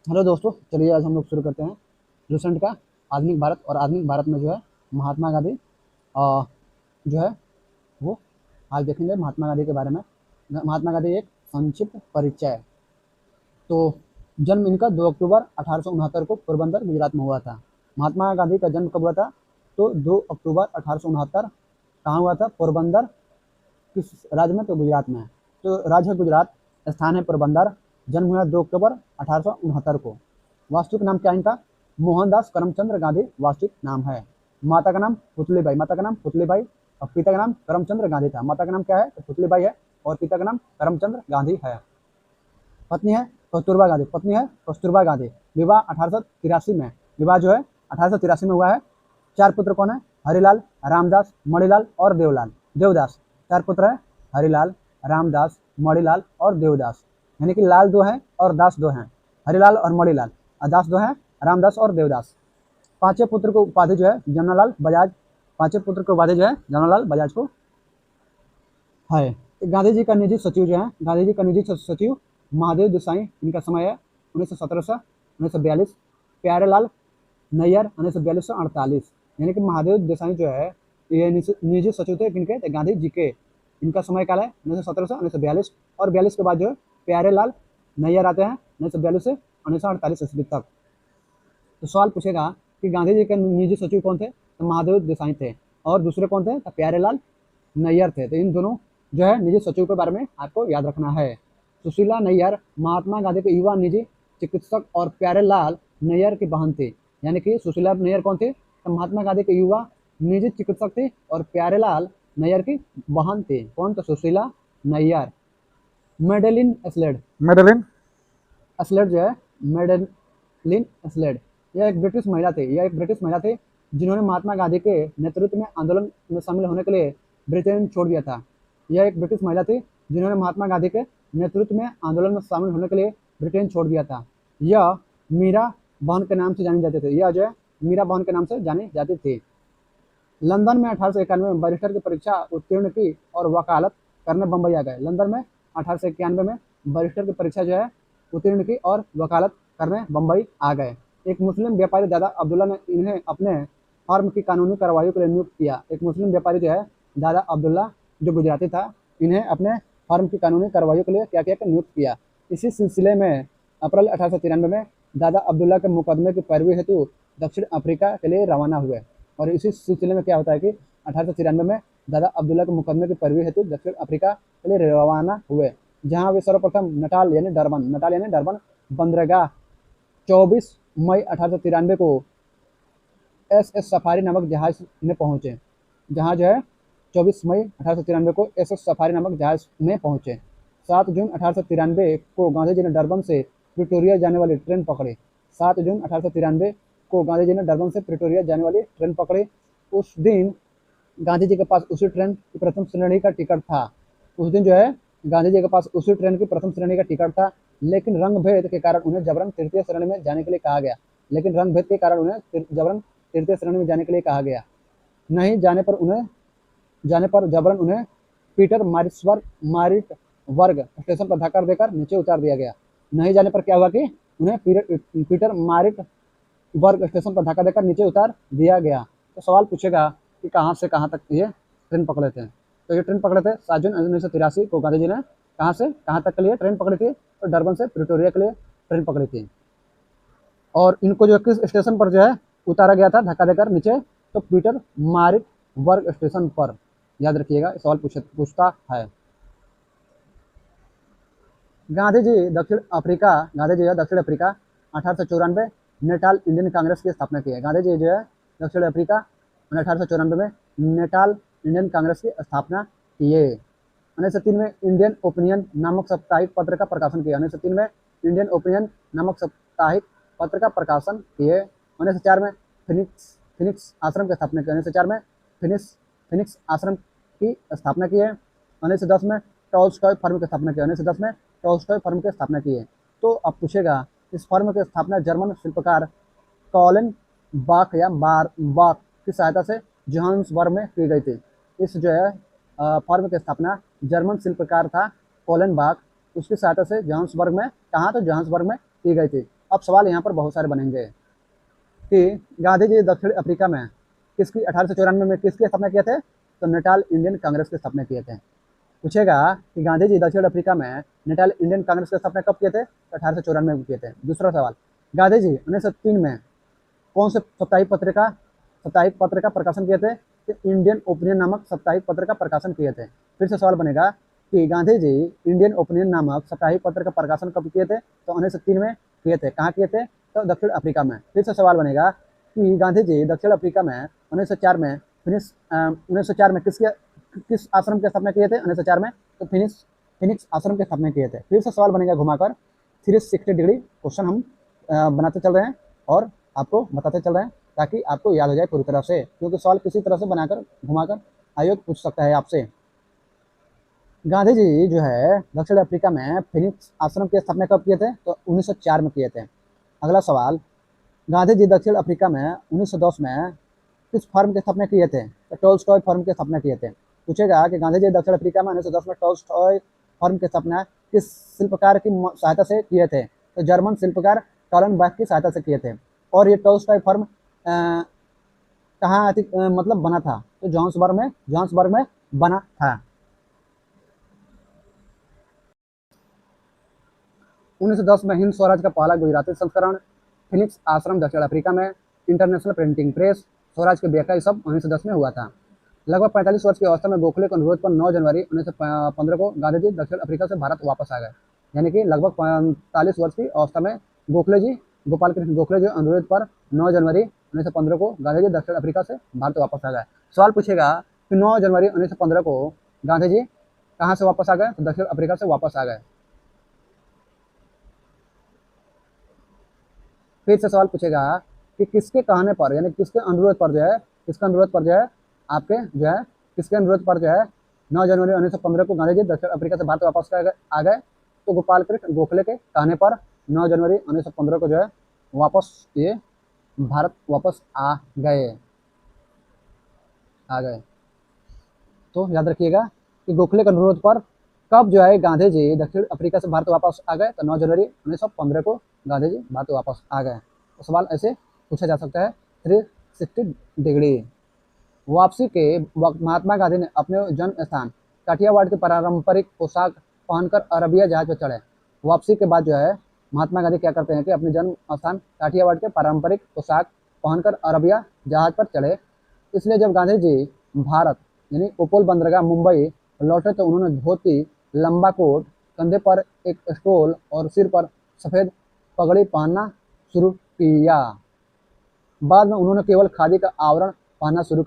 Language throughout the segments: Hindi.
हेलो दोस्तों, चलिए आज हम लोग शुरू करते हैं लुसेंट का आधुनिक भारत। और आधुनिक भारत में जो है महात्मा गांधी जो है वो आज देखेंगे महात्मा गांधी के बारे में। महात्मा गांधी एक संक्षिप्त परिचय। तो जन्म इनका 2 अक्टूबर 1869 को पोरबंदर गुजरात में हुआ था। महात्मा गांधी का जन्म कब हुआ था? तो 2 अक्टूबर 1869। कहाँ हुआ था? पोरबंदर। किस राज्य में? तो गुजरात में। तो राज्य है गुजरात, स्थान है पोरबंदर। जन्म हुआ 2 अक्टूबर 1869 को। वास्तविक नाम क्या है इनका? मोहनदास करमचंद्र गांधी वास्तविक नाम है। माता का नाम पुतलीबाई, माता का नाम पुतलीबाई। और पिता का नाम करमचंद्र गांधी था। माता का नाम क्या है? तो पुतलीबाई है। और पिता का नाम करमचंद्र गांधी है। पत्नी है कस्तूरबा गांधी, पत्नी है कस्तूरबा गांधी। विवाह 1883 में, विवाह जो है 1883 में हुआ है। चार पुत्र कौन है? हरिलाल, रामदास, मणिलाल और देवलाल देवदास। चार पुत्र है, हरिलाल, रामदास, मणिलाल और देवदास। यानी कि लाल दो हैं और दास दो हैं। हरिलाल और मणिलाल, और दास दो हैं, रामदास और देवदास। पांचवें पुत्र को उपाधि जो है जमनालाल बजाज। पांचवें पुत्र को उपाधि जो है जमनालाल बजाज को है। गांधी जी का निजी सचिव जो है, गांधी जी का निजी सचिव महादेव देसाई। इनका समय है 1917 से 1942। प्यारेलाल नैयर 1942 से 48। यानी कि महादेव देसाई जो है ये निजी सचिव थे किनके? तो गांधी जी के। इनका समय काल है 1917 से 1942। और 42 के बाद जो है प्यारेलाल नैयर आते हैं 1942 से 1948 ईस्वी तक। तो सवाल पूछेगा कि गांधी जी के निजी सचिव कौन थे? तो महादेव देसाई थे। और दूसरे कौन थे? तो प्यारेलाल नैयर थे। तो इन दोनों जो है निजी सचिव के बारे में आपको याद रखना है। सुशीला नैयर महात्मा गांधी के युवा निजी चिकित्सक और प्यारेलाल नैयर की बहन थी। यानी कि सुशीला नैयर कौन थे? तो महात्मा गांधी के युवा निजी चिकित्सक थे और प्यारेलाल नैयर की बहन थी। कौन? तो Sushila Nayyar. Madeleine Slade, Madeline. Slade जो है मेडेलिन एस्लेड, यह एक ब्रिटिश महिला थी। यह एक ब्रिटिश महिला थी जिन्होंने महात्मा गांधी के नेतृत्व में आंदोलन में शामिल होने के लिए ब्रिटेन छोड़ दिया था। यह एक ब्रिटिश महिला थी जिन्होंने महात्मा गांधी के नेतृत्व में आंदोलन में शामिल होने के लिए ब्रिटेन छोड़ दिया था। यह मीरा बहन के नाम से जानी जाती थी। यह जो है मीरा बहन के नाम से जानी जाती थी। लंदन में 1891 में बैरिस्टर की परीक्षा उत्तीर्ण की और वकालत करने बम्बई आ गए। लंदन में 1891 में बैरिस्टर की परीक्षा जो है उत्तीर्ण की और वकालत करने बम्बई आ गए। एक मुस्लिम व्यापारी दादा अब्दुल्ला ने इन्हें अपने फर्म की कानूनी कार्रवाई के लिए नियुक्त किया। एक मुस्लिम व्यापारी जो है दादा अब्दुल्ला, जो गुजराती था, इन्हें अपने फर्म की कानूनी कार्रवाई के लिए क्या क्या नियुक्त किया। इसी सिलसिले में अप्रैल 1893 में दादा अब्दुल्ला के मुकदमे की पैरवी हेतु दक्षिण अफ्रीका के लिए रवाना हुए। और इसी सिलसिले में क्या होता है कि 1893 में दादा अब्दुल्ला के मुकदमे की पैरवी हेतु दक्षिण अफ्रीका के लिए रवाना हुए, जहां वे सर्वप्रथम नटाल यानी डरबन बंदरगाह 24 मई 1893 को एस सफारी नामक जहाज में पहुंचे। जहां जो है 24 मई 1893 को एस सफारी नामक जहाज में पहुंचे। 7 जून 1893 को गांधी जी ने डरबन से प्रिटोरिया जाने वाली ट्रेन पकड़ी। 7 जून 1893 को गांधी जी ने डरबन से प्रिटोरिया जाने वाली ट्रेन पकड़ी। उस दिन गांधी जी के पास उसी ट्रेन की प्रथम श्रेणी का टिकट था। उस दिन जो है गांधी जी के पास उसी ट्रेन की प्रथम श्रेणी का टिकट था। लेकिन रंग भेद के कारण उन्हें जबरन तृतीय श्रेणी में जाने के लिए कहा गया। लेकिन रंग भेद के कारण उन्हें जबरन तृतीय श्रेणी में जाने के लिए कहा गया। नहीं जाने पर जबरन उन्हें पीटर मारिट वर्ग स्टेशन पर धक्का देकर नीचे उतार दिया गया। नहीं जाने पर क्या हुआ कि उन्हें पीटर मारिट वर्ग स्टेशन पर धक्का देकर नीचे उतार दिया गया। तो सवाल पूछेगा कि कहाँ से कहाँ तक ये ट्रेन पकड़े थे? तो ये ट्रेन पकड़े थे 7 जून 1983 को गांधी जी ने। कहाँ से कहाँ तक के लिए ट्रेन पकड़ी थी? तो डरबन से प्रिटोरिया के लिए ट्रेन पकड़ी थी। और इनको जो किस स्टेशन पर जो है उतारा गया था धक्का देकर नीचे? तो पीटर मारिट वर्ग स्टेशन पर। याद रखिएगा, सवाल पूछता है। गांधी जी दक्षिण अफ्रीका 1894 नेटाल इंडियन कांग्रेस की स्थापना की है। गांधी जी जो है दक्षिण अफ्रीका 1894 में नेटाल इंडियन कांग्रेस की स्थापना किए। 1903 में इंडियन ओपिनियन नामक साप्ताहिक पत्र का प्रकाशन किया। 1903 में इंडियन ओपिनियन नामक साप्ताहिक पत्र का प्रकाशन किए। 1904 में फिनिक्स आश्रम की स्थापना की। 1904 में फिनिक्स आश्रम की स्थापना की है। 1910 में टॉल्स्टॉय फर्म की स्थापना की। 1910 में टॉल्स्टॉय फर्म की स्थापना की है। तो अब पूछेगा इस फर्म की स्थापना जर्मन शिल्पकार कॉलिन बाख या बाख की सहायता से जोहान्सबर्ग में की गई थी। इस जो है फर्म की स्थापना जर्मन शिल्पकार था कॉलिन बाख, उसकी सहायता से जोहान्सबर्ग में, कहाँ? तो जोहान्सबर्ग में की गई थी। अब सवाल यहाँ पर बहुत सारे बनेंगे कि गांधी जी दक्षिण अफ्रीका में किसकी 1894 में किसकी स्थापना किए थे? तो नेटाल इंडियन कांग्रेस की स्थापना किए थे। पूछेगा कि गांधी जी दक्षिण अफ्रीका में नेटाल इंडियन कांग्रेस की स्थापना कब किए थे? तो 1894 में किए थे। दूसरा सवाल, गांधी जी 1903 में कौन से साप्ताहिक पत्र का प्रकाशन किए थे? तो इंडियन ओपिनियन नामक साप्ताहिक पत्र का प्रकाशन किए थे। फिर से सवाल बनेगा कि गांधी जी इंडियन ओपिनियन नामक साप्ताहिक पत्र का प्रकाशन कब किए थे? तो 1903 में किए थे। कहाँ किए थे? तो दक्षिण अफ्रीका में। फिर से सवाल बनेगा कि गांधी जी दक्षिण अफ्रीका में 1904 में 1904 में किस आश्रम की स्थापना किए थे? 1904 में तो फिनिक्स आश्रम की स्थापना किए थे। फिर से सवाल बनेगा घुमाकर 360 डिग्री क्वेश्चन हम बनाते चल रहे हैं और आपको बताते चल रहे हैं ताकि आपको याद हो जाए पूरी तरह से, क्योंकि सवाल किसी तरह से बनाकर घुमाकर आयोग पूछ सकता है आपसे। गांधी जी जो है दक्षिण अफ्रीका में फिनिक्स आश्रम की स्थापना कब किए थे? तो 1904 में किए थे। अगला सवाल, गांधी जी दक्षिण अफ्रीका में 1910 में किस फर्म की स्थापना किए थे? तो टॉल्स्टॉय फर्म की स्थापना किए थे। पूछेगा कि गांधी जी दक्षिण अफ्रीका में 1910 में टॉल्स्टॉय फर्म की स्थापना किस शिल्पकार की सहायता से किए थे? तो जर्मन शिल्पकार टॉलनबर्ग की सहायता से किए थे। और ये टॉल्स्टॉय फर्म कहाँ मतलब बना था? तो जोहान्सबर्ग में बना था। 1910 में हिंद स्वराज का पहला गुजराती संस्करण, फिनिक्स आश्रम दक्षिण अफ्रीका में, इंटरनेशनल प्रिंटिंग प्रेस, स्वराज की व्याख्या, ये सब 1910 में हुआ था। लगभग 45 वर्ष की अवस्था में गोखले के अनुरोध पर 9 जनवरी 1915 को गांधी जी दक्षिण अफ्रीका से भारत वापस आ गए। यानी कि लगभग 45 वर्ष की अवस्था में गोपाल कृष्ण गोखले जो अनुरोध पर 9 जनवरी 1915 को गांधी जी दक्षिण अफ्रीका से भारत वापस आ गए। सवाल पूछेगा कि 9 जनवरी 1915 को गांधी जी कहाँ से वापस आ गए? तो दक्षिण अफ्रीका से वापस आ गए। फिर से सवाल पूछेगा कि किसके कहने पर, यानी किसके अनुरोध पर जो है आपके जो है किसके अनुरोध पर जो है 9 जनवरी 1915 को गांधी जी दक्षिण अफ्रीका से भारत वापस आ गए? तो गोपाल कृष्ण गोखले के कहने पर 9 जनवरी 1915 को जो है ये भारत वापस आ गए। तो याद रखिएगा कि गोखले के अनुरोध पर कब जो है गांधी जी दक्षिण अफ्रीका से भारत वापस आ गए? तो 9 जनवरी 1915 को गांधी जी भारत वापस आ गए। तो सवाल ऐसे पूछा जा सकता है 360 डिग्री। वापसी के वक्त महात्मा गांधी ने अपने जन्म स्थान काठियावाड़ के पारंपरिक पोशाक पहनकर अरबिया जहाज पर चढ़े। वापसी के बाद जो है महात्मा गांधी क्या करते हैं कि अपने जन्म स्थान काठियावाड़ के पारंपरिक पोशाक पहनकर अरबिया जहाज पर चढ़े। इसलिए जब गांधी जी भारत यानी उपोल बंदरगाह मुंबई लौटे तो उन्होंने धोती, लंबा कोट, कंधे पर एक स्टोल और सिर पर सफ़ेद पगड़ी पहनना शुरू किया। बाद में उन्होंने केवल खादी का आवरण पहनना शुरू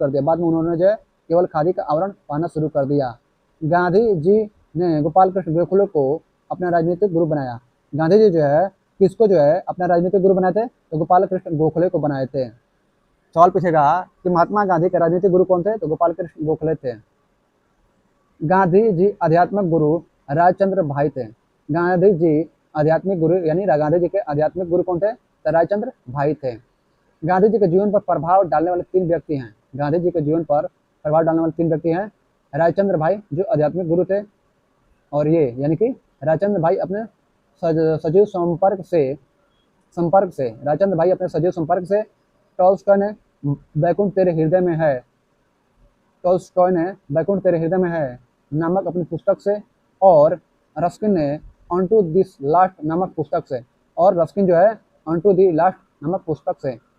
कर दिया। गांधी जी ने गोपाल कृष्ण गोखले को अपना राजनीतिक गुरु बनाया। गांधी जी जो है किसको जो है अपना राजनीतिक गुरु बनाए थे? तो गोपाल कृष्ण गोखले को बनाए थे। सवाल पूछेगा कि महात्मा गांधी के राजनीतिक गुरु कौन थे? तो गोपाल कृष्ण गोखले थे। गांधी जी आध्यात्मिक गुरु रायचंद्र भाई थे। गांधी जी आध्यात्मिक गुरु यानी गांधी जी के आध्यात्मिक गुरु कौन थे? तो रायचंद्र भाई थे। गांधी जी के जीवन पर प्रभाव डालने वाले 3 व्यक्ति हैं। गांधी जी के जीवन पर प्रभाव डालने वाले 3 व्यक्ति हैं। रायचंद्र भाई जो आध्यात्मिक गुरु थे, और ये यानी कि रायचंद्र भाई अपने सजीव संपर्क से टॉल्स्टॉय ने बैकुंठ तेरे हृदय में है नामक अपनी पुस्तक से, और रस्किन ने ऑन टू दी लास्ट नामक पुस्तक से।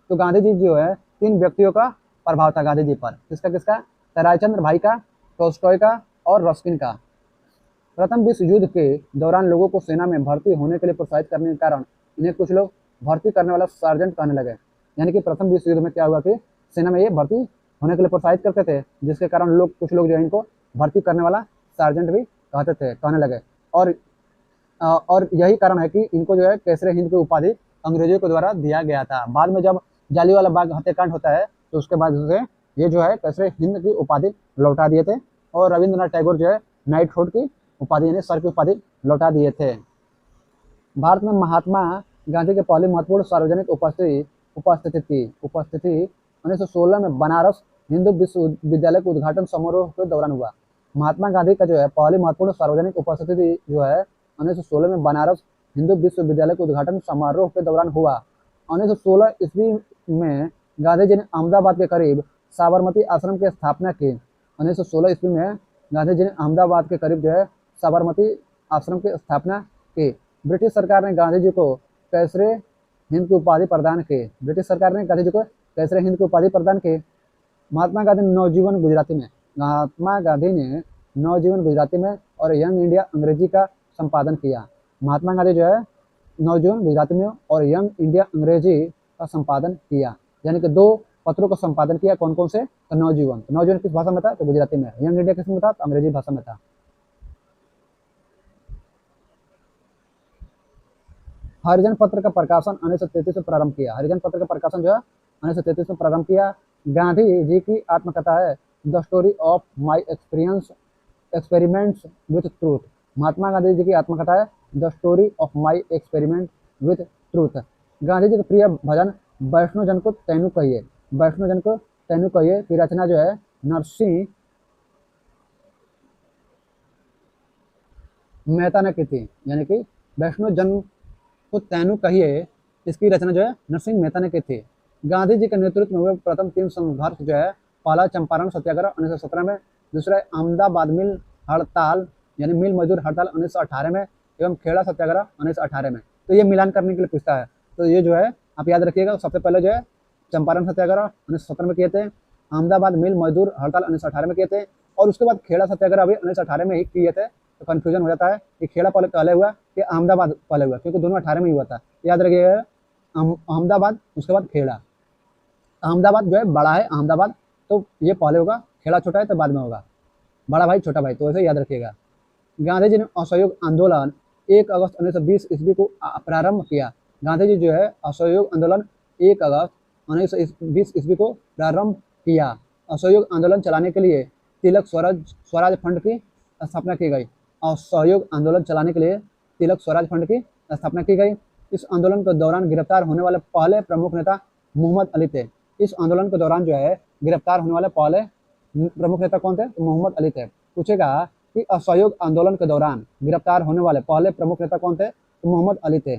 तो गांधी जी जो है 3 व्यक्तियों का प्रभाव था गांधी जी पर। किसका? तो रायचंद्र भाई का, टॉल्स्टॉय का और रस्किन का। प्रथम विश्व युद्ध के दौरान लोगों को सेना में भर्ती होने के लिए प्रोत्साहित करने के कारण इन्हें कुछ लोग भर्ती करने वाला सार्जेंट कहने लगे। यानी कि प्रथम विश्व युद्ध में क्या हुआ कि सेना में ये भर्ती होने के लिए प्रोत्साहित करते थे, जिसके कारण कुछ लोग जो है इनको भर्ती करने वाला सार्जेंट भी कहने लगे। और यही कारण है कि इनको जो है केसरे हिंद की उपाधि अंग्रेजों के द्वारा दिया गया था। बाद में जब जालियांवाला बाग हत्याकांड होता है तो उसके बाद से ये जो है केसरे हिंद की उपाधि लौटा दिए थे, और रविंद्रनाथ टैगोर जो है नाइटहुड की उपाधि यानी सर की उपाधि लौटा दिए थे। भारत में महात्मा गांधी की पहली महत्वपूर्ण सार्वजनिक उपस्थिति 1916 में बनारस हिंदू विश्वविद्यालय के उद्घाटन समारोह के दौरान हुआ। महात्मा गांधी का जो है पहली महत्वपूर्ण सार्वजनिक उपस्थिति जो है 1916 में बनारस हिंदू विश्वविद्यालय के उद्घाटन समारोह के दौरान हुआ। 1916 ईस्वी में गांधी जी ने अहमदाबाद के करीब साबरमती आश्रम की स्थापना की। 1916 ईस्वी में गांधी जी ने अहमदाबाद के करीब जो है साबरमती आश्रम की स्थापना की। ब्रिटिश सरकार ने गांधी जी को कैसरे हिंद की उपाधि प्रदान की। ब्रिटिश सरकार ने गांधी जी को कैसरे हिंद की उपाधि प्रदान की। महात्मा गांधी ने नवजीवन गुजराती में महात्मा गांधी ने नवजीवन गुजराती में और यंग इंडिया अंग्रेजी का संपादन किया। महात्मा गांधी जो है नवजीवन गुजराती में और यंग इंडिया अंग्रेजी का संपादन किया, यानी कि 2 पत्रों का संपादन किया। कौन कौन से? तो नवजीवन। नवजीवन किस भाषा में था? तो गुजराती में। यंग इंडिया किस में था? तो अंग्रेजी भाषा में था। हरिजन पत्र का प्रकाशन 1933 में प्रारंभ किया। हरिजन पत्र का प्रकाशन जो है 1933 में प्रारंभ किया। गांधी जी की आत्मकथा है the story of my experiments with truth. Mahatma Gandhi ji की आत्मकथा है the story of my experiment with truth. Gandhi ji का प्रिय भजन वैष्णो जन को तैनू कहिए। वैष्णो जन को तैनू कहिए की रचना जो है नरसिंह मेहता ने की थी, यानी कि वैष्णो जन को तैनू कहिए इसकी रचना जो है नरसिंह मेहता ने की थी। गांधी जी के नेतृत्व में हुए प्रथम 3 संघर्ष जो है, पहला चंपारण सत्याग्रह 1917 में, दूसरा अहमदाबाद मिल हड़ताल यानी मिल मजदूर हड़ताल 1918 में एवं खेड़ा सत्याग्रह 1918 में। तो ये मिलान करने के लिए पूछता है, तो ये जो है आप याद रखिएगा। सबसे पहले जो है चंपारण सत्याग्रह 1917 में किए थे, अहमदाबाद मिल मजदूर हड़ताल 1918 में किए थे, और उसके बाद खेड़ा सत्याग्रह भी 1918 में ही किए थे। तो कन्फ्यूजन हो जाता है कि खेड़ा पहले हुआ कि अहमदाबाद पहले हुआ, क्योंकि दोनों 18 में ही हुआ था। याद रखिएगा अहमदाबाद उसके बाद खेड़ा। अहमदाबाद जो है बड़ा है अहमदाबाद, तो ये पहले होगा, खेड़ा छोटा है तो बाद में होगा, बड़ा भाई छोटा भाई, तो ऐसे याद रखिएगा। गांधी जी ने असहयोग आंदोलन 1 अगस्त 1920 ईस्वी को प्रारंभ किया। गांधी जी जो है असहयोग आंदोलन 1 अगस्त 1920 ईस्वी को प्रारंभ किया। असहयोग आंदोलन चलाने के लिए तिलक स्वराज फंड की स्थापना की गई। असहयोग आंदोलन चलाने के लिए तिलक स्वराज फंड की स्थापना की गई। इस आंदोलन के दौरान गिरफ्तार होने वाले पहले प्रमुख नेता मोहम्मद अली थे। इस आंदोलन के दौरान जो है गिरफ्तार होने वाले पहले प्रमुख नेता कौन थे? तो मोहम्मद अली थे। पूछेगा कि असहयोग आंदोलन के दौरान गिरफ्तार होने वाले पहले प्रमुख नेता कौन थे? तो मोहम्मद अली थे।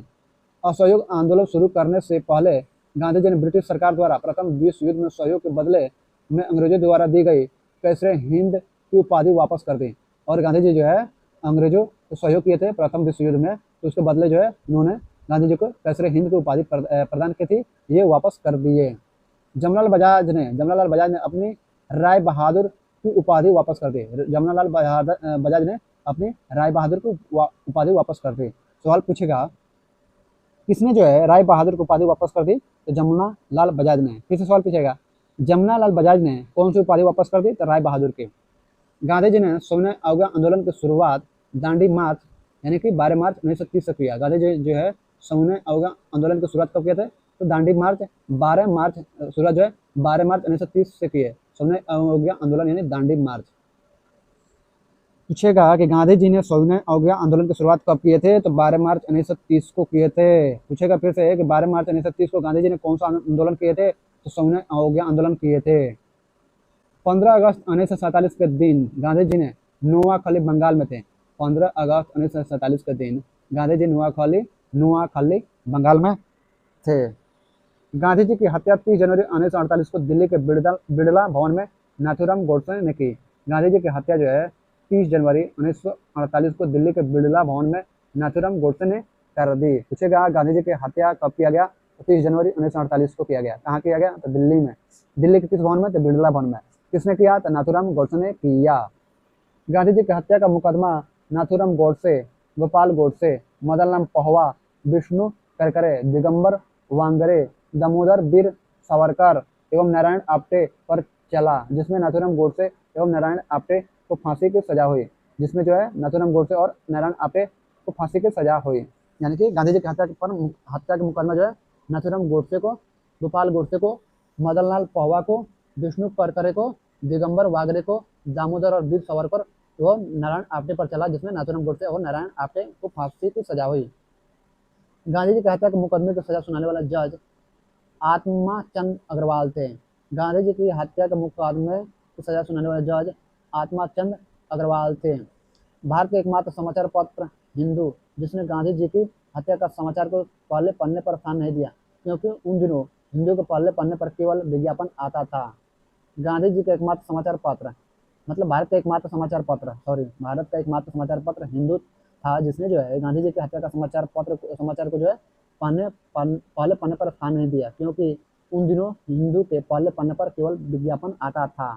असहयोग आंदोलन शुरू करने से पहले गांधी जी ने ब्रिटिश सरकार द्वारा प्रथम विश्व युद्ध में सहयोग के बदले में अंग्रेजों द्वारा दी गई कैसरे हिंद की उपाधि वापस कर दी। और गांधी जी जो है अंग्रेजों को सहयोग किए थे प्रथम विश्व युद्ध में, तो उसके बदले जो है उन्होंने गांधी जी को कैसरे हिंद की उपाधि प्रदान की थी, ये वापस कर दिए। जमनालाल बजाज ने अपनी राय बहादुर की उपाधि वापस कर दी। जमनालाल बजाज ने अपनी राय बहादुर की उपाधि वापस कर दी। सवाल पूछेगा किसने जो है राय बहादुर की उपाधि वापस कर दी? तो जमनालाल बजाज ने। फिर से सवाल पूछेगा जमनालाल बजाज ने कौन सी उपाधि वापस कर दी? तो राय बहादुर की। गांधी जी ने सविनय अवज्ञा आंदोलन की शुरुआत दांडी मार्च यानी कि 12 मार्च 1930 से किया। गांधी जी जो है सविनय अवज्ञा आंदोलन की शुरुआत कब किए थे? तो दांडी मार्च 12 मार्च शुरुआत जो है 12 मार्च 1930 से किए, सविनय अवज्ञा आंदोलन यानी दांडी मार्च। पूछेगा कि गांधी जी ने सविनय अवज्ञा आंदोलन की शुरुआत कब किए थे? तो 12 मार्च 1930 को किए थे। पूछेगा फिर से कि 12 मार्च 1930 को गांधी जी ने कौन सा आंदोलन किए थे? तो सविनय अवज्ञा आंदोलन किए थे। 15 अगस्त 1947 के दिन गांधी जी ने नोआखली बंगाल में थे। 15 अगस्त 1947 के दिन गांधी जी नोआखली बंगाल में थे। गांधी जी की हत्या 30 जनवरी 1948 को दिल्ली के बिड़ला भवन में नाथूराम गोडसे ने की। गांधी जी की हत्या जो है 30 जनवरी 1948 को दिल्ली के बिड़ला भवन में नाथूराम गोडसे ने कर दी। पूछेगा गांधी जी की हत्या कब किया गया? तो 30 जनवरी 1948 को किया गया। कहाँ किया गया? तो दिल्ली में। दिल्ली के किस भवन में? तो बिड़ला भवन में। किसने किया? तो नाथूराम गोडसे ने किया। गांधी जी की हत्या का मुकदमा नाथूराम गोडसे, गोपाल गोडसे, मदनलाल पहवा, विष्णु करकरे, दिगंबर वांगरे, दामोदर वीर सावरकर एवं नारायण आप्टे पर चला, जिसमें नाथूराम गोडसे एवं नारायण आप्टे को फांसी की सजा हुई। जिसमें जो है नाथूराम गोडसे और नारायण आप्टे को फांसी की सजा हुई। यानी कि गांधी जी की हत्या का मुकदमा जो है नाथूराम गोडसे को, गोपाल गोडसे को, मदनलाल पहवा को, विष्णु करकरे को, दिगंबर वागरे को, दामोदर और वीर सावरकर वो नारायण आप्टे पर चला, जिसमें नाथूराम गोडसे और नारायण आप्टे को फांसी की सजा हुई। गांधी जी की हत्या के मुकदमे की सजा सुनाने वाला जज आत्माचंद अग्रवाल थे। गांधी जी की हत्या के मुकदमे की सजा सुनाने वाले जज आत्माचंद अग्रवाल थे। भारत के एकमात्र समाचार पत्र हिंदू जिसने गांधी जी की हत्या का समाचार को पहले पन्ने पर स्थान नहीं दिया, क्योंकि उन दिनों हिंदुओं के पहले पन्ने पर केवल विज्ञापन आता था। गांधी जी का एकमात्र समाचार पत्र, मतलब भारत का एकमात्र समाचार पत्र हिंदू था, जिसने जो है गांधी जी की हत्या का समाचार को जो है पहले पन्ने पर स्थान नहीं दिया, क्योंकि उन दिनों हिंदू के पहले पन्ने पर केवल विज्ञापन आता था।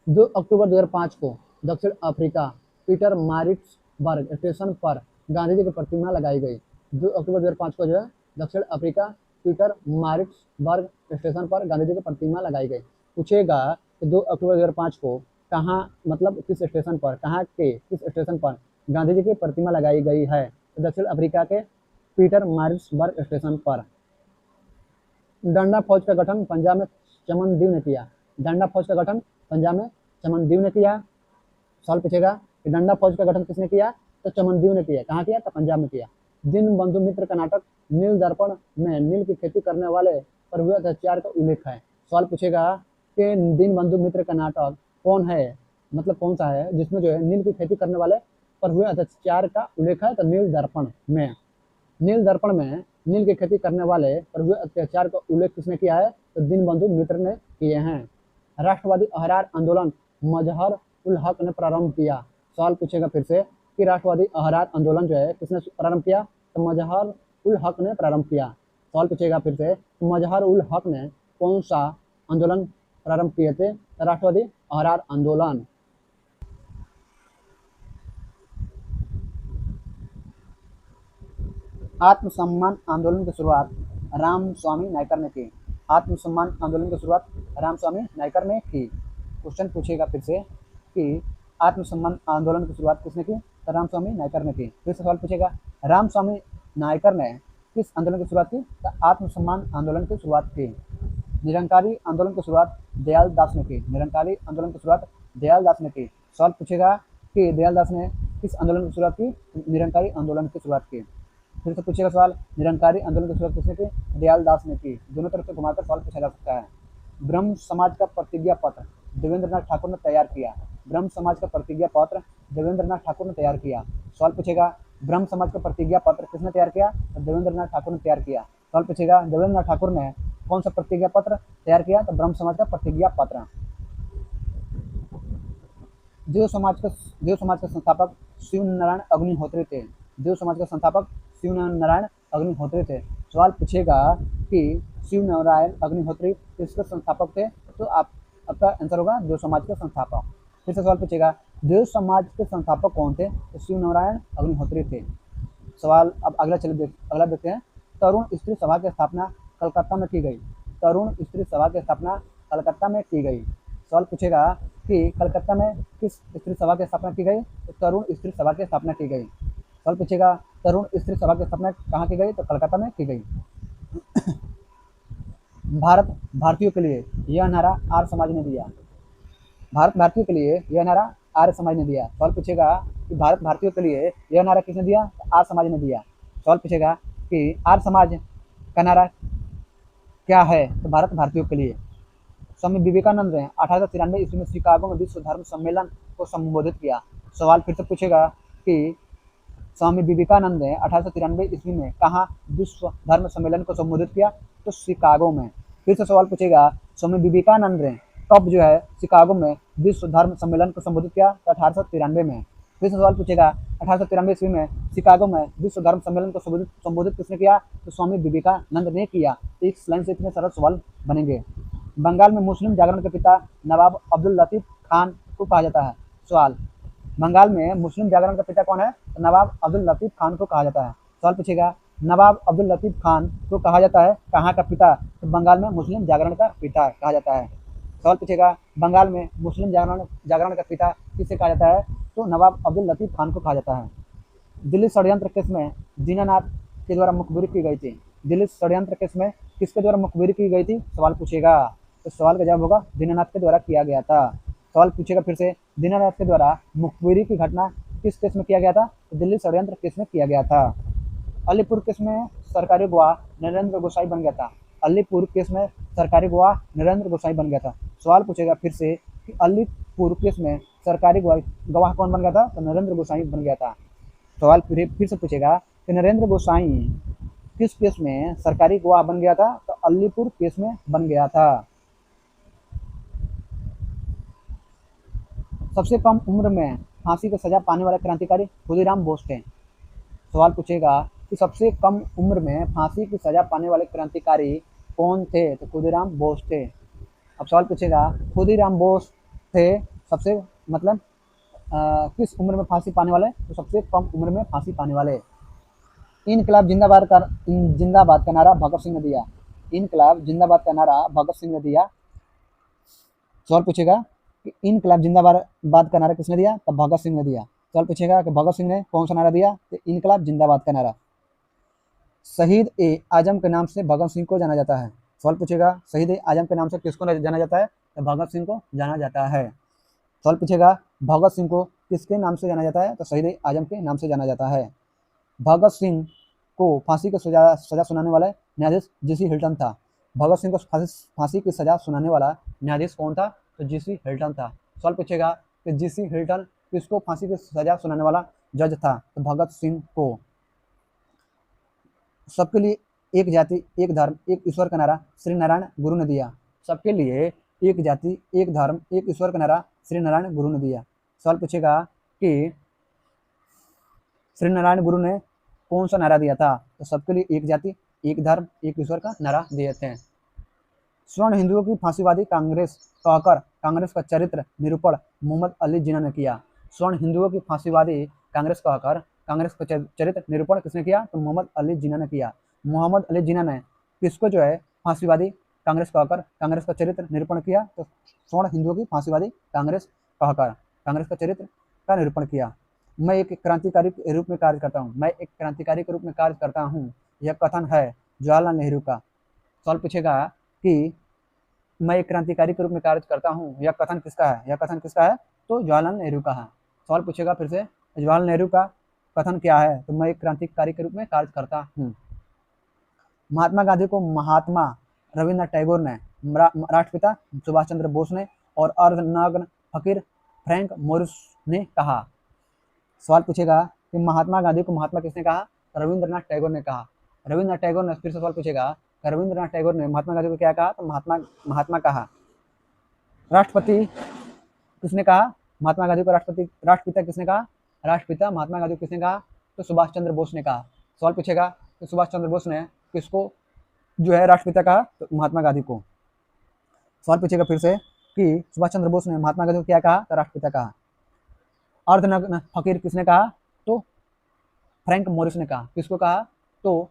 2 अक्टूबर 2005 को दक्षिण अफ्रीका पीटर मारिट्सबर्ग स्टेशन पर गांधी जी की प्रतिमा लगाई गई। 2 अक्टूबर 2005 को जो है दक्षिण अफ्रीका पीटर मारिट्सबर्ग स्टेशन पर गांधी जी की प्रतिमा लगाई गई। पूछेगा कि 2 अक्टूबर 2005 को कहाँ, मतलब किस स्टेशन पर, कहाँ के किस स्टेशन पर गांधी जी की प्रतिमा लगाई गई है? तो दक्षिण अफ्रीका के पीटर मारिट्सबर्ग स्टेशन पर। डंडा फौज का गठन पंजाब में चमनदीव ने किया। डंडा फौज का गठन पंजाब में चमनदीव ने किया। सवाल पूछेगा कि डंडा फौज का गठन किसने किया? तो चमनदीव ने किया। कहाँ किया? तो पंजाब में किया। दीन बंधु मित्र का नाटक नील दर्पण में नील की खेती करने वाले पर हुए अत्याचार का उल्लेख है। सवाल पूछेगा कि दीन बंधु मित्र का नाटक कौन है, मतलब कौन सा है जिसमें जो है नील की खेती करने वाले पर हुए अत्याचार का उल्लेख है? तो नील दर्पण में। नील दर्पण में नील की खेती करने वाले पर हुए अत्याचार का उल्लेख किसने किया है? तो दीनबंधु मित्र ने किए हैं। राष्ट्रवादी अहरार आंदोलन मजहर उल हक ने प्रारंभ किया। सवाल पूछेगा फिर से कि राष्ट्रवादी अहरार आंदोलन जो है किसने प्रारंभ किया? तो मजहर उल हक ने प्रारंभ किया। सवाल पूछेगा फिर से मजहर उल हक ने कौन सा आंदोलन प्रारंभ किए थे? राष्ट्रवादी अहरार आंदोलन। आत्मसम्मान आंदोलन की शुरुआत रामस्वामी नायकर ने की। आत्मसम्मान आंदोलन की शुरुआत रामस्वामी नायकर ने की। क्वेश्चन पूछेगा फिर से कि आत्मसम्मान आंदोलन की शुरुआत किसने की? तो रामस्वामी नायकर ने की। फिर से सवाल पूछेगा रामस्वामी नायकर ने किस आंदोलन की शुरुआत की? तो आत्मसम्मान आंदोलन की शुरुआत की। निरंकारी आंदोलन की शुरुआत दयाल दास ने की। निरंकारी आंदोलन की शुरुआत दयाल दास ने की। सवाल पूछेगा कि दयाल दास ने किस आंदोलन की शुरुआत की? निरंकारी आंदोलन की शुरुआत की। फिर से पूछेगा सवाल निरंकारी आंदोलन की शुरुआत किसने की? दयाल दास ने की। दोनों तरफ से घुमाकर सवाल पूछा जा सकता है। ब्रह्म समाज का प्रतिज्ञा पत्र देवेंद्रनाथ ठाकुर ने तैयार किया। ब्रह्म समाज का प्रतिज्ञा पत्र देवेंद्रनाथ ठाकुर ने तैयार किया। सवाल पूछेगा ब्रह्म समाज का प्रतिज्ञा पत्र किसने तैयार किया? तो देवेंद्रनाथ ठाकुर ने तैयार किया। सवाल पूछेगा देवेंद्रनाथ ठाकुर ने कौन सा प्रतिज्ञा पत्र तैयार किया? तो ब्रह्म समाज का प्रतिज्ञा पत्र। देव समाज के संस्थापक शिव नारायण अग्निहोत्री थे। देव समाज के संस्थापक शिव नारायण अग्निहोत्री थे। सवाल पूछेगा कि शिव नारायण अग्निहोत्री किसके संस्थापक थे? तो आपका आंसर होगा देव समाज के संस्थापक। फिर से सवाल पूछेगा देव समाज के संस्थापक कौन थे? तो शिव नारायण अग्निहोत्री थे। सवाल अब अगला देखते हैं। तरुण स्त्री सभा की स्थापना कलकत्ता में की गई। तरुण स्त्री सभा की स्थापना कलकत्ता में की गई। सवाल पूछेगा कि कलकत्ता में किस स्त्री सभा की स्थापना की गई? तो तरुण स्त्री सभा की स्थापना की गई। सवाल पूछेगा तरुण स्त्री सभा की स्थापना कहाँ की गई? तो कलकत्ता में की गई। भारत भारतीयों के लिए यह नारा आर्य समाज ने दिया। भारत भारतीयों के लिए यह नारा आर्य समाज ने दिया। सवाल पूछेगा कि भारत भारतीयों के लिए यह नारा किसने दिया? तो आर्य समाज ने दिया। सवाल पूछेगा कि आर्य समाज का नारा क्या है? तो भारत भारतीयों के लिए। स्वामी विवेकानंद ने 1893 ईस्वी में शिकागो में विश्व धर्म सम्मेलन को संबोधित किया। सवाल फिर से पूछेगा कि स्वामी विवेकानंद ने 1893 ईस्वी में कहाँ विश्व धर्म सम्मेलन को संबोधित किया? तो शिकागो में। फिर से सवाल पूछेगा स्वामी विवेकानंद ने कब जो है शिकागो में विश्व धर्म सम्मेलन को संबोधित किया? तो 1893 में। फिर से सवाल पूछेगा 1893 ईस्वी में शिकागो में विश्व धर्म सम्मेलन को संबोधित किसने किया? तो स्वामी विवेकानंद ने किया। एक लाइन से इतने सरल सवाल बनेंगे। बंगाल में मुस्लिम जागरण के पिता नवाब अब्दुल लतीफ खान को कहा जाता है। सवाल बंगाल में मुस्लिम जागरण का पिता कौन है? तो नवाब अब्दुल लतीफ खान को कहा जाता है। सवाल पूछेगा नवाब अब्दुल लतीफ खान को कहा जाता है कहाँ का पिता? तो बंगाल में मुस्लिम जागरण का पिता कहा जाता है। सवाल पूछेगा बंगाल में मुस्लिम जागरण का पिता किसे कहा जाता है? तो नवाब अब्दुल लतीफ खान को कहा जाता है। दिल्ली षड्यंत्र केस में दीनानाथ के द्वारा मुखबिरी की गई थी। दिल्ली षड्यंत्र केस में किसके द्वारा मुखबिरी की गई थी? सवाल पूछेगा। तो सवाल का जवाब होगा दीनानाथ के द्वारा किया गया था। सवाल पूछेगा फिर से दीनानाथ के द्वारा मुखबिरी की घटना किस केस में किया गया था? तो दिल्ली षड्यंत्र केस में किया गया था। अलीपुर केस में सरकारी गवाह नरेंद्र गोसाई बन गया था। अलीपुर केस में सरकारी गवाह नरेंद्र गोसाई बन गया था। सवाल पूछेगा फिर से कि अलीपुर केस में सरकारी गवाह कौन बन गया था? तो नरेंद्र गोसाई बन गया था। सवाल फिर से पूछेगा कि नरेंद्र गोसाई किस केस में सरकारी गवाह बन गया था? तो अलीपुर केस में बन गया था। सबसे कम उम्र में फांसी की सजा पाने वाले क्रांतिकारी खुदीराम बोस थे। सवाल पूछेगा कि सबसे कम उम्र में फांसी की सजा पाने वाले क्रांतिकारी कौन थे? तो खुदीराम बोस थे। अब सवाल पूछेगा खुदीराम बोस थे सबसे मतलब किस उम्र में फांसी पाने वाले? तो सबसे कम उम्र में फांसी पाने वाले। इनकलाब जिंदाबाद का नारा भगत सिंह ने दिया। इनकलाब जिंदाबाद का नारा भगत सिंह ने दिया। सवाल पूछेगा कि इनकलाब जिंदाबाद का नारा किसने दिया? तो भगत सिंह ने दिया। सवाल पूछेगा कि भगत सिंह ने कौन सा नारा दिया? तो इनकलाब जिंदाबाद का नारा। शहीद ए आजम के नाम से भगत सिंह को जाना जाता है। सवाल पूछेगा शहीद ए आजम के नाम से किसको जाना जाता है? तो भगत सिंह को जाना जाता है। सवाल पूछेगा भगत सिंह को किसके नाम से जाना जाता है? तो शहीद ए आजम के नाम से जाना जाता है। भगत सिंह को फांसी की सजा सुनाने वाला न्यायाधीश जीसी हिल्टन था। भगत सिंह को फांसी की सजा सुनाने वाला न्यायाधीश कौन था? तो जीसी हिल्टन था। सवाल पूछेगा कि जीसी हिल्टन किसको फांसी की सजा सुनाने वाला जज था? तो भगत सिंह को। सबके लिए एक जाति एक धर्म एक ईश्वर का नारा श्री नारायण गुरु ने दिया। सबके लिए एक जाति एक धर्म एक ईश्वर का नारा श्री नारायण गुरु ने दिया। सवाल पूछेगा कि श्री नारायण गुरु ने कौन सा नारा दिया था? तो सबके लिए एक जाति एक धर्म एक ईश्वर का नारा दिए थे। स्वर्ण हिंदुओं की फांसीवादी कांग्रेस कहकर कांग्रेस का चरित्र निरूपण मोहम्मद अली जिन्ना ने किया। स्वर्ण हिंदुओं की फांसीवादी कांग्रेस कहकर कांग्रेस का चरित्र निरूपण किसने किया? तो मोहम्मद अली जिन्ना ने किया। मोहम्मद अली जिन्ना ने किसको जो है फांसीवादी कांग्रेस कहकर कांग्रेस का चरित्र निरूपण किया? तो स्वर्ण हिंदुओं की फांसीवादी कांग्रेस कहकर कांग्रेस का चरित्र का निरूपण किया। मैं एक क्रांतिकारी के रूप में कार्य करता हूँ। मैं एक क्रांतिकारी के रूप में कार्य करता हूँ, यह कथन है जवाहरलाल नेहरू का। सवाल पूछेगा कि मैं एक क्रांतिकारी के रूप में कार्य करता हूँ, यह कथन किसका है? यह कथन किसका है? तो जवाहरलाल नेहरू का है। सवाल पूछेगा फिर से जवाहरलाल नेहरू का कथन क्या है? तो मैं एक क्रांतिकारी के रूप में कार्य करता हूँ। महात्मा गांधी को महात्मा रविन्द्रनाथ टैगोर ने, राष्ट्रपिता सुभाष चंद्र बोस ने और अर्धनग्न फकीर फ्रैंक मोरिस ने कहा। सवाल पूछेगा कि महात्मा गांधी को महात्मा किसने कहा? रविन्द्रनाथ टैगोर ने कहा। रविन्द्रनाथ टैगोर ने फिर से सवाल पूछेगा रविन्द्रनाथ टैगोर ने महात्मा गांधी को क्या कहा? तो महात्मा कहा। राष्ट्रपति किसने कहा? महात्मा गांधी को राष्ट्रपिता किसने कहा? राष्ट्रपिता महात्मा गांधी को किसने कहा? तो सुभाष चंद्र बोस ने कहा। सवाल पूछेगा कि सुभाष चंद्र बोस ने किसको जो है राष्ट्रपिता कहा? तो महात्मा गांधी को। सवाल पूछेगा फिर से कि सुभाष चंद्र बोस ने महात्मा गांधी को क्या कहा? तो राष्ट्रपिता कहा। अर्धनग्न फकीर किसने कहा? तो फ्रैंक मोरिस ने कहा। किसको कहा? तो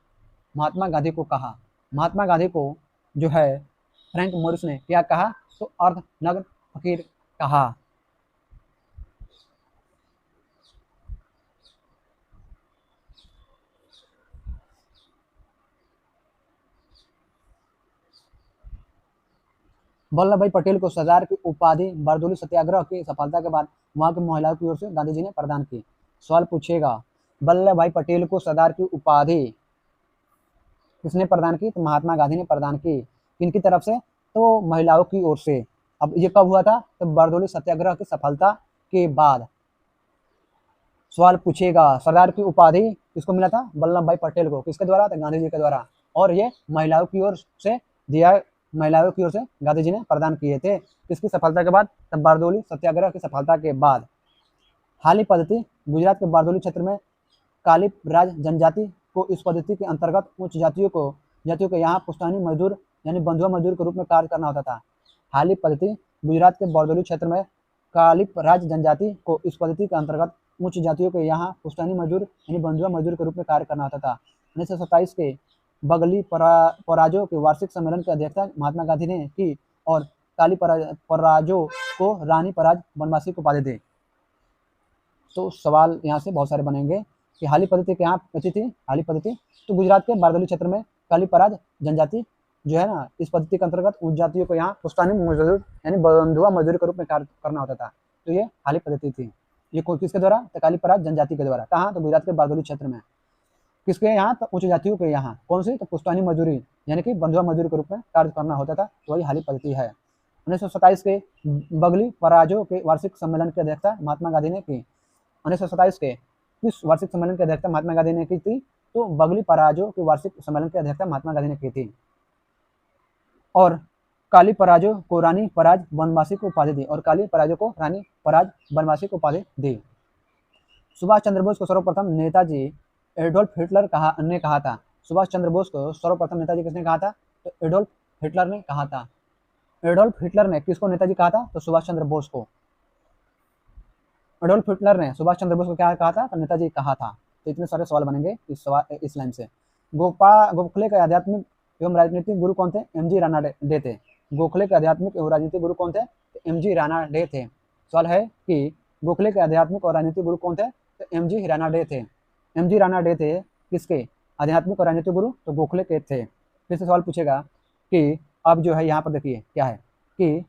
महात्मा गांधी को कहा। महात्मा गांधी को जो है फ्रैंक मोरिस ने क्या कहा? तो अर्धनग्न फकीर कहा। वल्लभ भाई पटेल को सरदार की उपाधि बारदोली सत्याग्रह की सफलता के बाद वहां की महिलाओं की ओर से गांधी जी ने प्रदान की। सवाल पूछेगा वल्लभ भाई पटेल को सरदार की उपाधि किसने प्रदान की? तो महात्मा गांधी ने प्रदान की। किनकी तरफ से? तो महिलाओं की ओर से। अब ये कब हुआ था? तो बारदोली सत्याग्रह की सफलता के बाद। सवाल पूछेगा सरदार की उपाधि किसको मिला था? वल्लभ भाई पटेल को। किसके द्वारा? तो गांधी जी के द्वारा। और ये महिलाओं की ओर से दिया, महिलाओं की ओर से गांधी जी ने प्रदान किए थे। किसकी सफलता के बाद? तब बारदोली सत्याग्रह की सफलता के बाद। हाली पद्धति गुजरात के बारदोली क्षेत्र में कालिप राज जनजाति को इस पद्धति के अंतर्गत उच्च जातियों को यहाँ पुश्तैनी मजदूर यानी बंधुआ मजदूर के रूप में कार्य करना होता था। हाली पद्धति गुजरात के बारदोली क्षेत्र में कालिप राज जनजाति को इस पद्धति के अंतर्गत उच्च जातियों के यहाँ पुश्तैनी मजदूर यानी बंधुआ मजदूर के रूप में कार्य करना होता था। 1927 के बगली पराजो के वार्षिक सम्मेलन की अध्यक्षता महात्मा गांधी ने की और काली पराजो को रानी पराज बनवासी को उपाधि दी। तो सवाल यहाँ से बहुत सारे बनेंगे कि हाली पद्धति के यहाँ कथी थी? हाली पद्धति तो गुजरात के बारदोली क्षेत्र में काली पराज जनजाति जो है ना, इस पद्धति के अंतर्गत उच्च जातियों को यहाँ पुश्तैनी मजदूर यानी बंधुआ मजदूर के रूप में कार्य करना होता था। तो ये हाली पद्धति थी। ये किसके द्वारा? तो काली पराज जनजाति के द्वारा। कहाँ? तो गुजरात के बारदोली क्षेत्र में। किसके यहाँ? तो उच्च जातियों के यहाँ। कौन सी? तो पुश्तैनी मजदूरी यानी कि बंधुआ मजदूर के रूप में कार्य करना होता था। वही हाली पद्धति है। 1927 के बगली पराजो के वार्षिक सम्मेलन की अध्यक्षता महात्मा गांधी ने की। 1927 के किस वार्षिक सम्मेलन की अध्यक्षता महात्मा गांधी ने की थी? तो बगली पराजो के वार्षिक सम्मेलन की अध्यक्षता महात्मा गांधी ने की थी। और काली पराजो को रानी पराज बनवासी को उपाधि दी, और काली पराजो को रानी पराज बनवासी को उपाधि दी। सुभाष चंद्र बोस को सर्वप्रथम नेताजी एडोल्फ हिटलर ने कहा था। सुभाष चंद्र बोस को सर्वप्रथम नेताजी किसने कहा था? तो एडोल्फ हिटलर ने कहा था। एडोल्फ हिटलर ने किसको नेताजी कहा था? तो सुभाष चंद्र बोस को। एडोल्फ हिटलर ने सुभाष चंद्र बोस को क्या कहा था? तो नेताजी कहा था। तो इतने सारे सवाल बनेंगे इस लाइन से। गोखले के आध्यात्मिक एवं राजनीतिक गुरु कौन थे? एमजी राणा डे थे। गोखले के आध्यात्मिक एवं राजनीतिक गुरु कौन थे? तो एमजी राणा डे थे। सवाल है कि गोखले के आध्यात्मिक और राजनीतिक गुरु कौन थे? तो एमजी राणा डे थे। एमजी राणा डे थे किसके? आध्यात्मिक और राजनीतिक गुरु? तो गोखले के थे। फिर से सवाल पूछेगा कि अब जो है यहाँ पर देखिए क्या है कि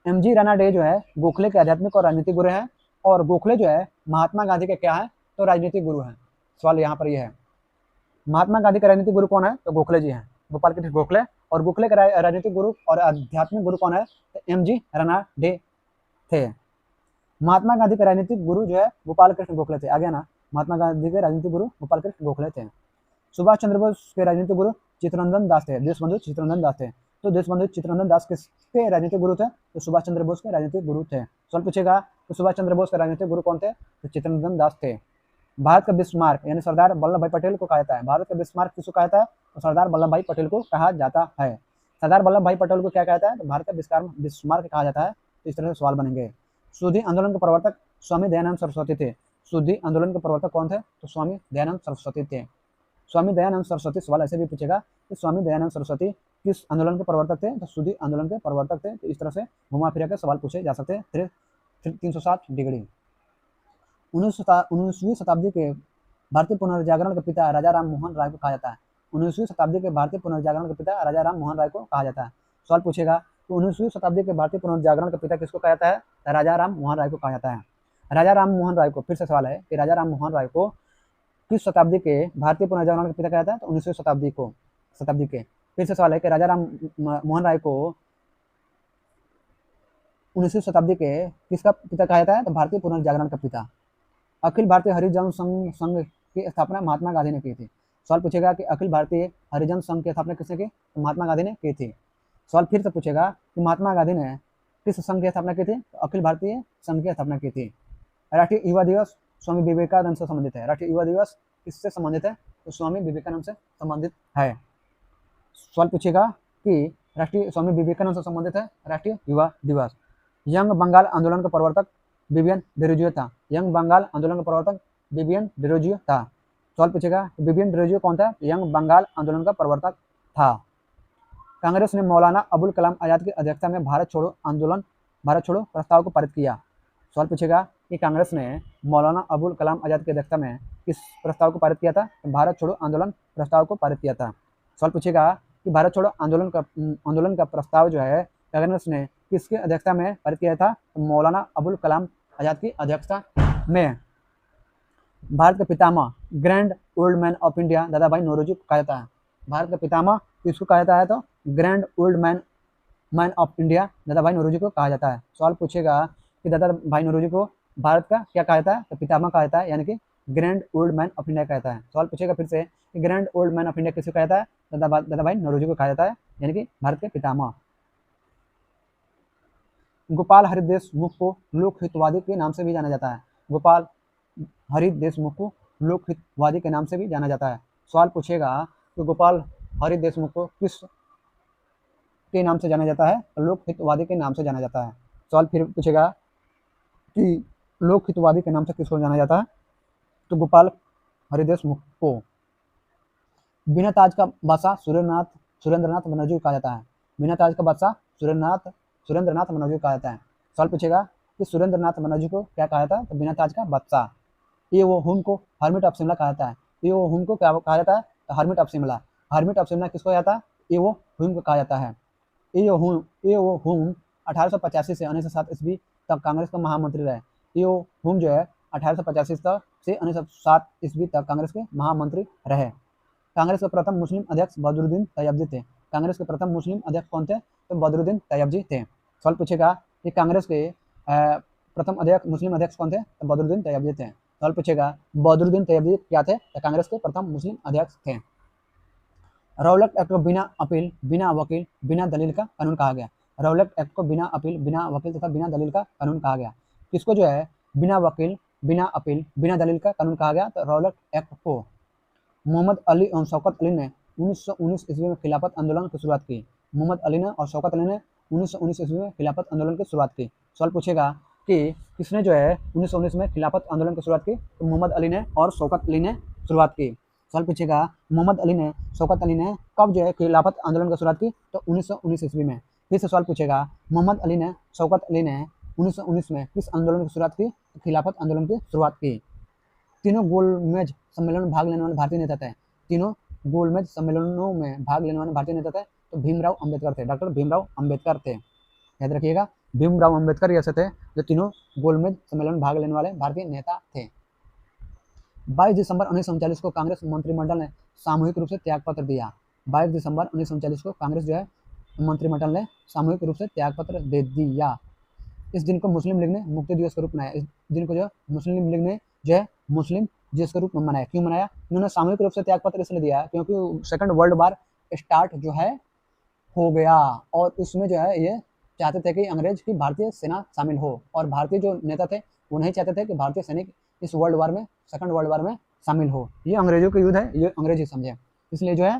एमजी राणा डे जो है गोखले के आध्यात्मिक और राजनीतिक गुरु हैं, और गोखले जो है महात्मा गांधी के क्या है? तो राजनीतिक गुरु हैं। सवाल यहाँ पर यह है, महात्मा गांधी के राजनीतिक गुरु कौन है? तो गोखले जी हैं, गोपाल कृष्ण गोखले। और गोखले के राजनीतिक गुरु और आध्यात्मिक गुरु कौन है? तो एमजी राणा डे थे। महात्मा गांधी के राजनीतिक गुरु जो है गोपाल कृष्ण गोखले थे। आ गया ना? महात्मा गांधी के राजनीतिक गुरु गोपाल कृष्ण गोखले थे। सुभाष चंद्र बोस के राजनीतिक गुरु चित्तरंजन दास थे। देशबंधु चित्तरंजन दास थे। तो देशबंधु चित्तरंजन दास किसके राजनीतिक गुरु थे? तो सुभाष चंद्र बोस के राजनीतिक गुरु थे। सवाल पूछेगा तो सुभाष चंद्र बोस के राजनीतिक गुरु कौन थे? तो चित्तरंजन दास थे। भारत का बिस्मार्क यानी सरदार वल्लभ भाई पटेल को कहा जाता है। भारत का बिस्मार्क किसको कहा जाता है? तो सरदार वल्लभ भाई पटेल को कहा जाता है। सरदार वल्लभ भाई पटेल को क्या कहता है? तो भारत का बिस्मार्क कहा जाता है। तो इस तरह से सवाल बनेंगे। शुद्धि आंदोलन के प्रवर्तक स्वामी दयानंद सरस्वती थे। शुद्धि आंदोलन के प्रवर्तक कौन थे? तो स्वामी दयानंद सरस्वती थे। स्वामी दयानंद सरस्वती, सवाल ऐसे भी पूछेगा कि स्वामी दयानंद सरस्वती किस आंदोलन के प्रवर्तक थे? तो शुद्धि आंदोलन के प्रवर्तक थे। तो इस तरह से घुमा फिरा के सवाल पूछे जा सकते हैं 360 डिग्री। 19वीं शताब्दी के भारतीय पुनर्जागरण के पिता राजा राम मोहन राय को कहा जाता है। 19वीं शताब्दी के भारतीय पुनर्जागरण के पिता राजा राम मोहन राय को कहा जाता है। सवाल पूछेगा तो 19वीं शताब्दी के भारतीय पुनर्जागरण के पिता किसको कहा जाता है? राजा राम मोहन राय को कहा जाता है। राजा राम मोहन राय को, फिर से सवाल है कि राजा राम मोहन राय को किस शताब्दी के भारतीय पुनर्जागरण के पिता कहा जाता है? तो 19वीं शताब्दी के। फिर से सवाल है कि राजा राम मोहन राय को 19वीं शताब्दी के किसका पिता कहा जाता है? तो भारतीय पुनर्जागरण का पिता। अखिल भारतीय हरिजन संघ की स्थापना महात्मा गांधी ने की थी। सवाल पूछेगा कि अखिल भारतीय हरिजन संघ की स्थापना किसने की? तो महात्मा गांधी ने की थी। सवाल फिर से पूछेगा कि महात्मा गांधी ने किस संघ की स्थापना की थी? तो अखिल भारतीय संघ की स्थापना की थी। राष्ट्रीय युवा दिवस स्वामी विवेकानंद से संबंधित है। राष्ट्रीय युवा दिवस किससे संबंधित है? तो स्वामी विवेकानंद से संबंधित है। सवाल पूछेगा कि राष्ट्रीय स्वामी विवेकानंद से संबंधित है राष्ट्रीय युवा दिवस। यंग बंगाल आंदोलन का प्रवर्तक विवियन डिरोजियो था। यंग बंगाल आंदोलन का प्रवर्तक विवियन डिरोजियो था। सवाल पूछेगा विवियन डिरोजियो कौन था? यंग बंगाल आंदोलन का प्रवर्तक था। कांग्रेस ने मौलाना अबुल कलाम आजाद की अध्यक्षता में भारत छोड़ो प्रस्ताव को पारित किया। सवाल पूछेगा कि कांग्रेस ने मौलाना अबुल कलाम आजाद की अध्यक्षता में किस प्रस्ताव को पारित किया था? भारत छोड़ो आंदोलन प्रस्ताव को पारित किया था। सवाल पूछेगा कि भारत छोड़ो आंदोलन का प्रस्ताव जो है कांग्रेस ने किसकी अध्यक्षता में पारित किया था? मौलाना अबुल कलाम आजाद की अध्यक्षता में। भारत के पितामह grand old man of India Dadabhai Naoroji को कहा जाता है। भारत का पितामह किसको कहा जाता है? तो grand old man of India Dadabhai Naoroji को कहा जाता है। सवाल पूछेगा कि दादा भाई नौरोजी को भारत का क्या कहा जाता है? तो पितामह कहा जाता है, यानी कि grand old man of India कहता है। सवाल पूछेगा फिर से कि grand old man of India किसको कहा जाता है? दादा भाई नौरोजी को कहा जाता है, यानी कि भारत के पितामह। गोपाल हरि देशमुख को लोकहितवादी के नाम से भी जाना जाता है। गोपाल हरि देशमुख को लोकहितवादी के नाम से भी जाना जाता है। सवाल पूछेगा कि गोपाल हरि देशमुख को किस के नाम से जाना जाता है? लोकहितवादी के नाम से जाना जाता है। सवाल फिर पूछेगा कि लोकहितवादी के नाम से किसको जाना जाता है? तो गोपाल हरि देशमुख को। बिना ताज का बादशाह सुरेंद्रनाथ बनर्जी को कहा जाता है। बिना ताज का बादशाह सुरेंद्रनाथ बनर्जी को कहा जाता है। सवाल पूछेगा कि सुरेंद्रनाथ बनर्जी को क्या कहा जाता है? तो बिना ताज का बादशाह। ये वो हुम को हर्मिट ऑफ शिमला कहा जाता है। ये वो हुम को क्या कहा जाता है? तो hermit of Shimla. Hermit of Shimla किसको कहा जाता है? ये वो हुम को कहा जाता है। ये वो हुम 1885 से 1907 ईस्वी तक कांग्रेस का महामंत्री रहे। ये वो हुम जो है 1885 तक से 1907 ईस्वी तक कांग्रेस के महामंत्री रहे। कांग्रेस के प्रथम मुस्लिम अध्यक्ष बदरुद्दीन तैयबजी थे। कांग्रेस के प्रथम मुस्लिम अध्यक्ष कौन थे? तो बदरुद्दीन तैयबजी थे। सवाल पूछेगा कि कांग्रेस के प्रथम मुस्लिम अध्यक्ष कौन थे? तो बदरुद्दीन तैयबजी थे। सवाल पूछेगा बदरुद्दीन तैयबी क्या थे? तो कांग्रेस के प्रथम मुस्लिम अध्यक्ष थे। रौलट एक्ट को बिना अपील, बिना वकील, बिना दलील का कानून कहा गया। रौलट एक्ट को बिना अपील, बिना वकील तथा बिना दलील का कानून कहा गया। किसको जो है बिना वकील, बिना अपील, बिना दलील का कानून कहा गया? तो रौलट एक्ट को। मोहम्मद अली और शौकत अली ने 1919 ईस्वी में खिलाफत आंदोलन की शुरुआत की। मोहम्मद अली ने और शौकत अली ने 1919 ईस्वी में खिलाफत आंदोलन की शुरुआत की। सवाल पूछेगा कि किसने जो है 1919 में खिलाफत आंदोलन की शुरुआत की? तो मोहम्मद अली ने और शौकत अली ने शुरुआत की। सवाल पूछेगा मोहम्मद अली ने, शौकत अली ने कब जो है खिलाफत आंदोलन की शुरुआत की? तो 1919 ईस्वी में। फिर से सवाल पूछेगा मोहम्मद अली ने, शौकत अली ने 1919 में किस आंदोलन की शुरुआत की? तो खिलाफत आंदोलन की शुरुआत की। तीनों गोलमेज सम्मेलन में भाग लेने वाले भारतीय नेता थे। तीनों गोलमेज सम्मेलनों में भाग लेने वाले भारतीय नेता थे। तो भीमराव अंबेडकर थे, डॉक्टर भीमराव अंबेडकर थे। याद रखिएगा भीमराव अंबेडकर ऐसे थे जो तीनों गोलमेज सम्मेलन में भाग लेने वाले भारतीय नेता थे। 22 दिसंबर 1939 को कांग्रेस मंत्रिमंडल ने सामूहिक रूप से त्यागपत्र दिया। 22 दिसंबर 1939 को कांग्रेस जो है मंत्रिमंडल ने सामूहिक रूप से त्यागपत्र दे दिया। इस दिन को मुस्लिम लीग ने मुक्ति दिवस के रूप में मनाया। इस दिन को जो है मुस्लिम लीग ने जो है मुस्लिम दिवस के रूप में मनाया। क्यों मनाया? इन्होंने सामूहिक रूप से त्यागपत्र इसलिए दिया क्योंकि सेकंड वर्ल्ड वार स्टार्ट जो है हो गया और उसमें जो है ये चाहते थे कि अंग्रेज की भारतीय सेना शामिल हो और भारतीय जो नेता थे वो नहीं चाहते थे कि भारतीय सैनिक इस वर्ल्ड वार में, सेकंड वर्ल्ड वार में शामिल हो। ये अंग्रेजों का युद्ध है, ये अंग्रेज ही समझे। इसलिए जो है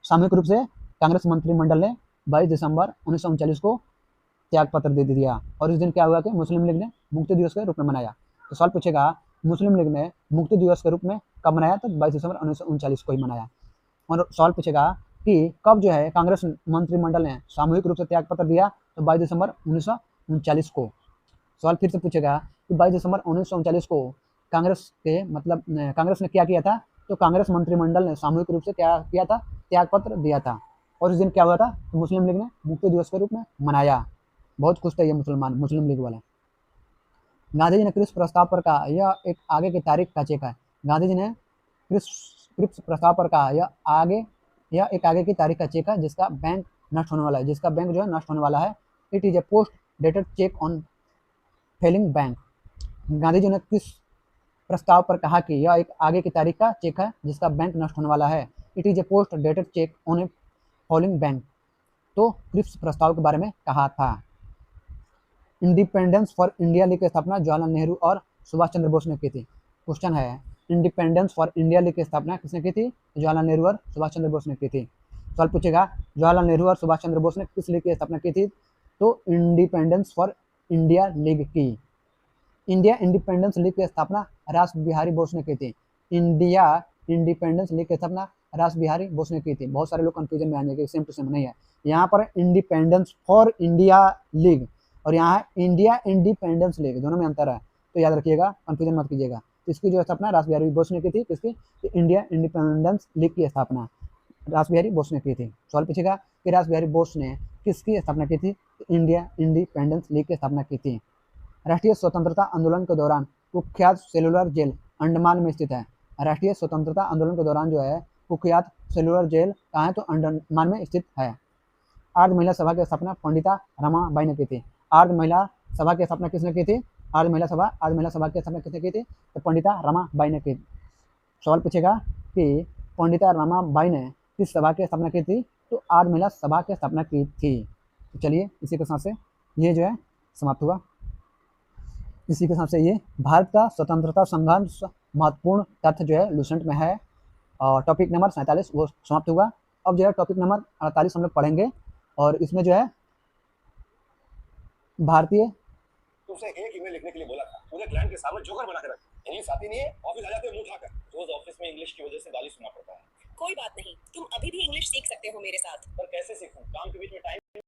सामूहिक रूप से कांग्रेस मंत्रिमंडल ने 22 दिसंबर 1939 को त्यागपत्र दे दिया और इस दिन क्या हुआ कि मुस्लिम लीग ने मुक्ति दिवस के रूप में मनाया। तो सवाल पूछेगा मुस्लिम लीग ने मुक्ति दिवस के रूप में कब मनाया? तो 22 दिसंबर 1939 को ही मनाया। और सवाल पूछेगा कि कब जो है कांग्रेस मंत्रिमंडल ने सामूहिक रूप से त्यागपत्र दिया? तो 22 दिसंबर 1939 को। सवाल फिर से पूछेगा कि 22 दिसंबर 1939 को कांग्रेस के मतलब कांग्रेस ने क्या किया था? तो कांग्रेस मंत्रिमंडल ने सामूहिक रूप से क्या किया था? त्यागपत्र दिया था। और इस दिन क्या हुआ था? तो मुस्लिम लीग ने मुक्ति दिवस के रूप में मनाया। बहुत खुश थे ये मुस्लिम लीग वाले। गांधी जी ने क्रिप्स प्रस्ताव पर कहा यह एक आगे की तारीख का चेक है। गांधी जी ने क्रिप्स प्रस्ताव पर कहा यह एक आगे की तारीख का चेक है जिसका बैंक नष्ट होने वाला है, जिसका बैंक जो है नष्ट होने वाला है। It is a post dated cheque on failing bank. Gandhi ji ने किस प्रस्ताव पर कहा कि यह एक आगे की तारीख का चेक है जिसका बैंक नष्ट होने वाला है? It is a post dated cheque on A falling bank. तो क्रिप्स प्रस्ताव के बारे में कहा था। इंडिपेंडेंस फॉर इंडिया लीग की स्थापना जवाहरलाल नेहरू और सुभाष चंद्र बोस ने की थी। क्वेश्चन है इंडिपेंडेंस फॉर इंडिया लीग की स्थापना किसने की थी? जवाहरलाल नेहरू और सुभाष चंद्र बोस ने की थी। सवाल पूछेगा जवाहरलाल नेहरू और सुभाष चंद्र बोस ने किस लीग की स्थापना की थी? तो इंडिपेंडेंस फॉर इंडिया लीग की। इंडिया इंडिपेंडेंस लीग की स्थापना रास बिहारी बोस ने की थी। इंडिया इंडिपेंडेंस लीग की स्थापना रास बिहारी बोस ने की थी। बहुत सारे लोग कंफ्यूजन में आने के, सेम टू सेम नहीं है। यहाँ पर इंडिपेंडेंस फॉर इंडिया लीग और यहाँ इंडिया इंडिपेंडेंस लीग, दोनों में अंतर है। तो याद रखिएगा, कंफ्यूजन मत कीजिएगा। इसकी जो स्थापना रास बिहारी बोस ने की थी, किसकी? तो इंडिया इंडिपेंडेंस लीग की स्थापना रास बिहारी बोस ने की थी। सवाल पूछेगा कि रास बिहारी बोस ने किसकी स्थापना की थी? तो इंडिया इंडिपेंडेंस लीग की स्थापना की थी। राष्ट्रीय स्वतंत्रता आंदोलन के दौरान कुख्यात सेलुलर जेल अंडमान में स्थित है। राष्ट्रीय स्वतंत्रता आंदोलन के दौरान जो है कुख्यात सेलुलर जेल कहाँ है? तो अंडमान में स्थित है। आर्य महिला सभा की स्थापना पंडिता रमाबाई ने की थी। आर्य महिला सभा की स्थापना किसने की थी? आर्य महिला सभा की स्थापना किसने की थी? तो पंडिता रमाबाई ने की। सवाल पूछेगा कि पंडिता रमाबाई ने किस सभा की स्थापना की थी? तो आर्य महिला सभा की स्थापना की थी। तो चलिए इसी के साथ से ये जो है समाप्त हुआ। इसी के साथ से ये भारत का स्वतंत्रता संघर्ष महत्वपूर्ण तथ्य जो है लूसेंट में है और टॉपिक नंबर 47 वो समाप्त हुआ। अब जो है टॉपिक नंबर 48 हम लोग पढ़ेंगे और इसमें जो है भारतीय तुमसे एक ईमेल लिखने के लिए बोला था, मुझे क्लाइंट के सामने जोकर बना के रख। इंग्लिश आती नहीं है, ऑफिस आ जाते हो मुंह उठाकर। रोज ऑफिस में इंग्लिश की वजह से गाली सुनना पड़ता है। कोई बात नहीं, तुम अभी भी इंग्लिश सीख सकते हो मेरे साथ। पर कैसे सीखूं? काम के बीच में टाइम